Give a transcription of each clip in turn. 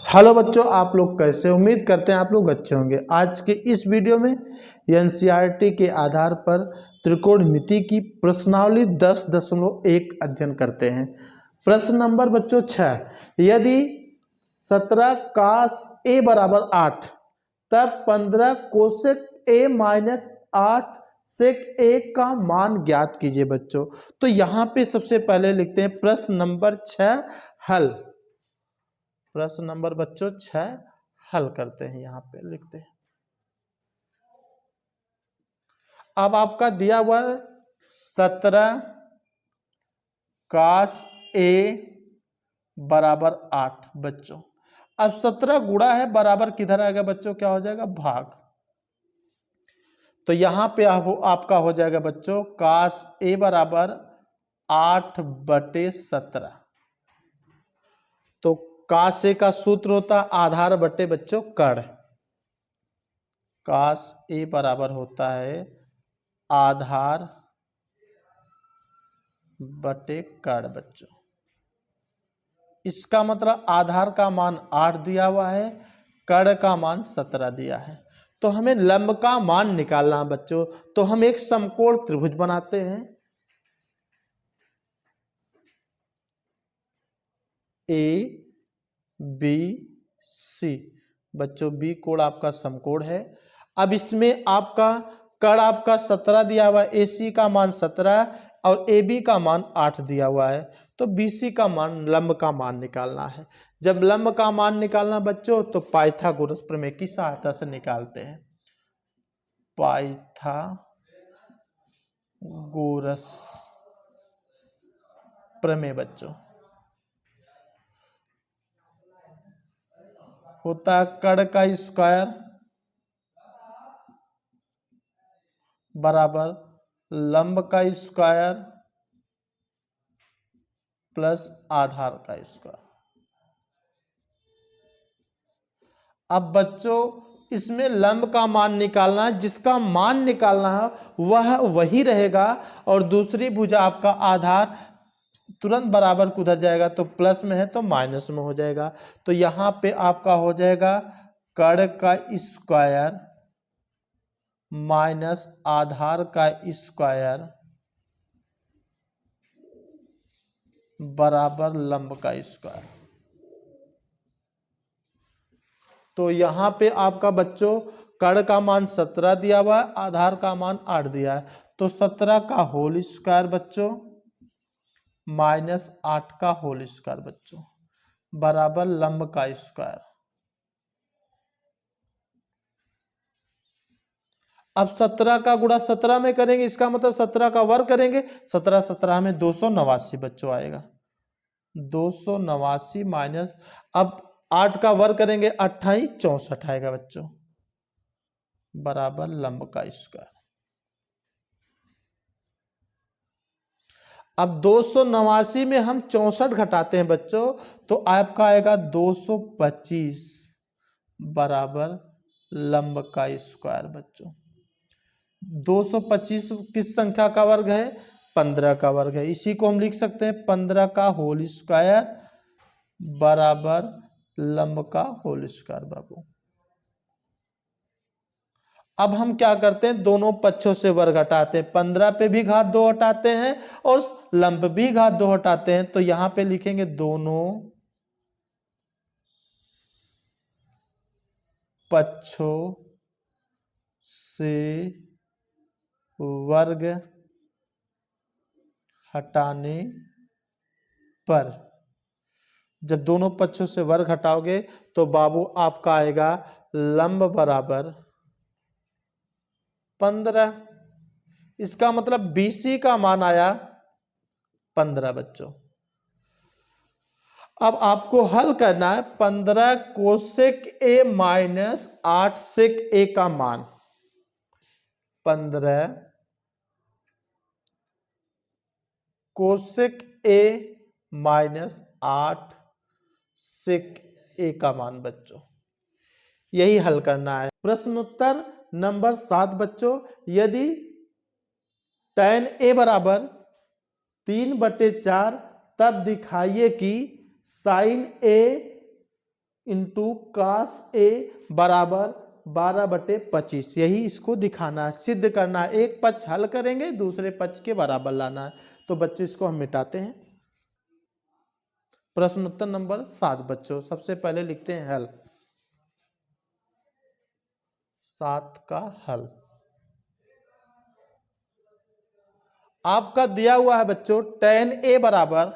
Hello बच्चों, आप लोग कैसे? उम्मीद करते हैं आप लोग अच्छे होंगे। आज के इस वीडियो में एनसीईआरटी के आधार पर त्रिकोणमिति की प्रश्नावली 10.1 अध्ययन करते हैं। प्रश्न नंबर बच्चों 6, यदि 17 कास ए बराबर 8 तब 15 कोसेक ए माइनस 8 सेक ए का मान ज्ञात कीजिए बच्चों। तो यहाँ पे सबसे पहले लिखते हैं प्रश्न नंबर 6 हल। प्रश्न नंबर बच्चों 6 हल करते हैं। यहाँ पे लिखते हैं, अब आपका दिया हुआ है 17 कास ए बराबर 8 बच्चों। अब 17 गुणा है बराबर किधर आएगा बच्चों? क्या हो जाएगा? भाग। तो यहां पे आपका हो जाएगा बच्चों कास ए बराबर 8/17। तो कास ए का सूत्र होता आधार बटे बच्चों कड़। कास ए बराबर होता है आधार बटे कड़ बच्चों। इसका मतलब आधार का मान 8 दिया हुआ है, कड़ का मान 17 दिया है। तो हमें लंब का मान निकालना है बच्चों। तो हम एक समकोण त्रिभुज बनाते हैं, ए बी सी बच्चों। बी कोण आपका समकोण है। अब इसमें आपका कड़ आपका 17 दिया हुआ है, ए सी का मान 17 और ए बी का मान 8 दिया हुआ है। तो बी सी का मान, लंब का मान निकालना है। जब लंब का मान निकालना बच्चों तो पाइथागोरस प्रमेय की सहायता से निकालते हैं। पाइथागोरस प्रमेय बच्चों होता है कड़ का स्क्वायर बराबर लंब का स्क्वायर प्लस आधार का स्क्वायर। अब बच्चों इसमें लंब का मान निकालना है, जिसका मान निकालना है वह वही रहेगा और दूसरी भुजा आपका आधार तुरंत बराबर को उधर जाएगा, तो प्लस में है तो माइनस में हो जाएगा। तो यहां पे आपका हो जाएगा कड़ का स्क्वायर माइनस आधार का स्क्वायर बराबर लंब का स्क्वायर। तो यहां पे आपका बच्चों कड़ का मान 17 दिया हुआ है, आधार का मान 8 दिया है। तो 17 का होल स्क्वायर बच्चों माइनस 8 का होल स्क्वायर बच्चों बराबर लंब का स्क्वायर। अब 17 का गुणा 17 में करेंगे, इसका मतलब 17 का वर्ग करेंगे। 17 17 में 289 बच्चों आएगा। 289 माइनस, अब 8 का वर्ग करेंगे 28 64 आएगा बच्चों बराबर लंब का स्क्वायर। अब 289 में हम 64 घटाते हैं बच्चों, तो आपका आएगा 225 बराबर लंब का स्क्वायर बच्चों। 225 किस संख्या का वर्ग है? 15 का वर्ग है। इसी को हम लिख सकते हैं 15 का होल स्क्वायर बराबर लंब का होल स्क्वायर बाबू। अब हम क्या करते हैं, दोनों पक्षों से वर्ग हटाते हैं। 15 पे भी घात 2 हटाते हैं और लंब भी घात 2 हटाते हैं। तो यहां पे लिखेंगे दोनों पक्षों से वर्ग हटाने पर, जब दोनों पक्षों से वर्ग हटाओगे तो बाबू आपका आएगा लंब बराबर 15। इसका मतलब बीसी का मान आया 15 बच्चों। अब आपको हल करना है 15 कोसेक ए माइनस 8 सेक ए का मान। 15 कोसेक ए माइनस 8 सेक ए का मान बच्चों, यही हल करना है। प्रश्नोत्तर नंबर 7 बच्चों, यदि tan ए बराबर 3/4 तब दिखाइए कि sin ए इंटू कास ए बराबर 12/25। यही इसको दिखाना है, सिद्ध करना है। एक पक्ष हल करेंगे, दूसरे पक्ष के बराबर लाना है। तो बच्चों इसको हम मिटाते हैं। प्रश्न उत्तर नंबर 7 बच्चों, सबसे पहले लिखते हैं हल। 7 का हल आपका दिया हुआ है बच्चों, tan a बराबर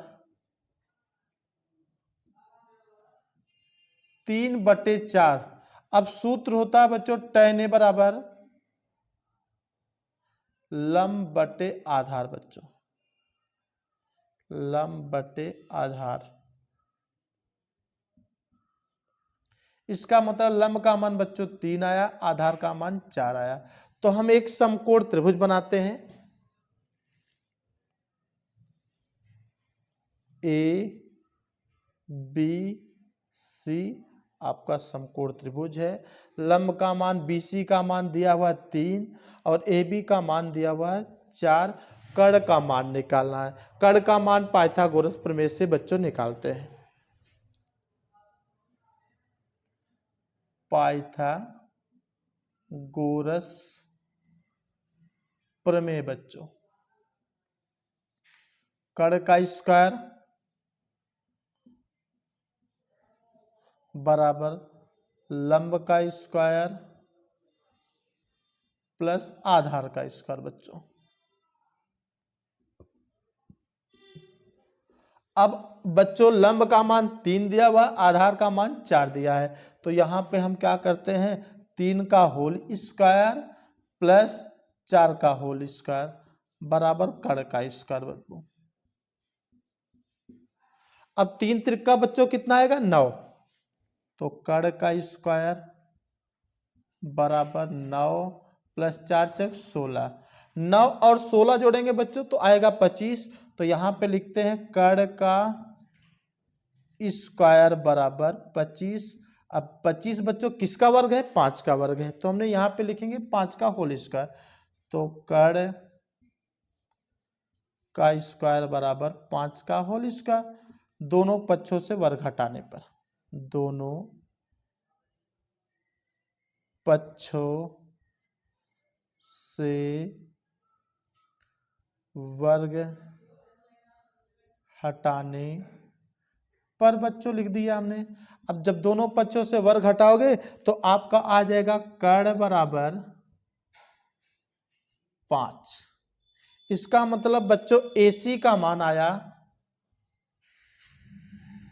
3/4। अब सूत्र होता है बच्चों tan a बराबर लंब बटे आधार। बच्चों लंब बटे आधार, इसका मतलब लंब का मान बच्चों 3 आया, आधार का मान 4 आया। तो हम एक समकोण त्रिभुज बनाते हैं। ए बी सी आपका समकोण त्रिभुज है। लंब का मान BC का मान दिया हुआ है 3 और AB का मान दिया हुआ है 4। कर्ण का मान निकालना है। कर्ण का मान पाइथागोरस प्रमेय से बच्चों निकालते हैं। पाइथागोरस प्रमेय बच्चों, कर्ण का स्क्वायर बराबर लंब का स्क्वायर प्लस आधार का स्क्वायर। बच्चों अब बच्चों लंब का मान 3 दिया हुआ, आधार का मान 4 दिया है। तो यहां पे हम क्या करते हैं, 3 का होल स्क्वायर प्लस 4 का होल स्क्वायर बराबर कर्ण का स्क्वायर। बच्चों अब 3 त्रिका बच्चों कितना आएगा 9। तो कर्ण का स्क्वायर बराबर 9 प्लस 4 × 16। 9 और 16 जोड़ेंगे बच्चों तो आएगा 25। तो यहां पे लिखते हैं कर्ण का स्क्वायर बराबर 25। अब 25 बच्चों किसका वर्ग है, 5 का वर्ग है। तो हमने यहां पे लिखेंगे 5 का होल स्क्वायर। तो कर्ण का स्क्वायर बराबर 5 का होल स्क्वायर। दोनों पक्षों से वर्ग हटाने पर, दोनों पक्षों से वर्ग हटाने पर बच्चों लिख दिया हमने। अब जब दोनों पक्षों से वर्ग हटाओगे तो आपका आ जाएगा कर्ण बराबर 5। इसका मतलब बच्चों AC का मान आया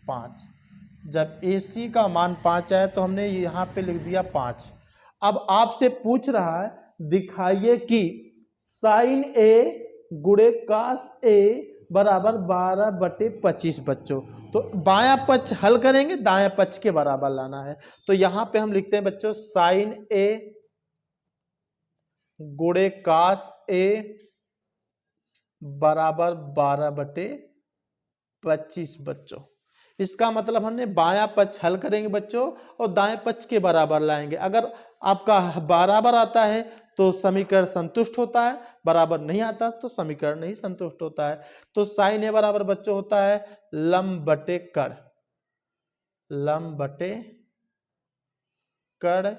5। जब AC का मान 5 आया तो हमने यहां पे लिख दिया 5। अब आपसे पूछ रहा है दिखाइए कि sin A गुणे cos A बराबर 12/25। बच्चों तो बायां पक्ष हल करेंगे, दायां पक्ष के बराबर लाना है। तो यहां पे हम लिखते हैं बच्चों sin A गुणे cos A बराबर 12/25। बच्चों इसका मतलब हमने बायां पक्ष हल करेंगे बच्चों और दाएं पक्ष के बराबर लाएंगे। अगर आपका बराबर आता है तो समीकरण संतुष्ट होता है, बराबर नहीं आता तो समीकरण नहीं संतुष्ट होता है। तो sin A बराबर बच्चों होता है लंब बटे कर्ण, लंब बटे कर्ण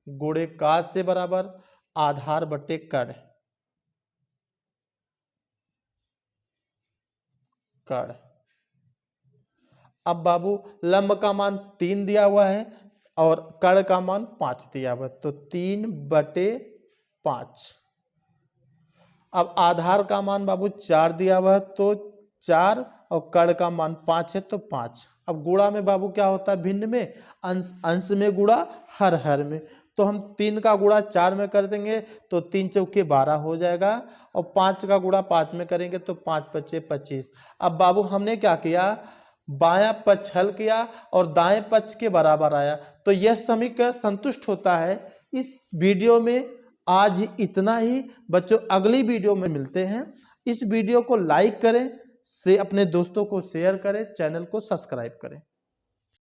गुणे cos से बराबर आधार बटे कर्ण, कर्ण। अब बाबू लंब का मान 3 दिया हुआ है और कर्ण का मान 5 दिया हुआ है। तो 3/5। अब आधार का मान बाबू 4 दिया हुआ है तो 4 और कर्ण का मान 5 है तो 5। अब गुणा में बाबू क्या होता है, भिन्न में अंश, अंश में गुणा हर में। तो हम 3 का गुणा 4 में कर देंगे तो 3 चौके 12 हो जाएगा और 5 का गुणा 5 में करेंगे तो 5 × 5 = 25। अब बाबू हमने क्या किया, बायां पक्ष हल किया और दाएं पक्ष के बराबर आया। तो यह समीकरण संतुष्ट होता है। इस वीडियो में आज इतना ही बच्चों, अगली वीडियो में मिलते हैं। इस वीडियो को लाइक करें, से अपने दोस्तों को शेयर करें, चैनल को सब्सक्राइब करें।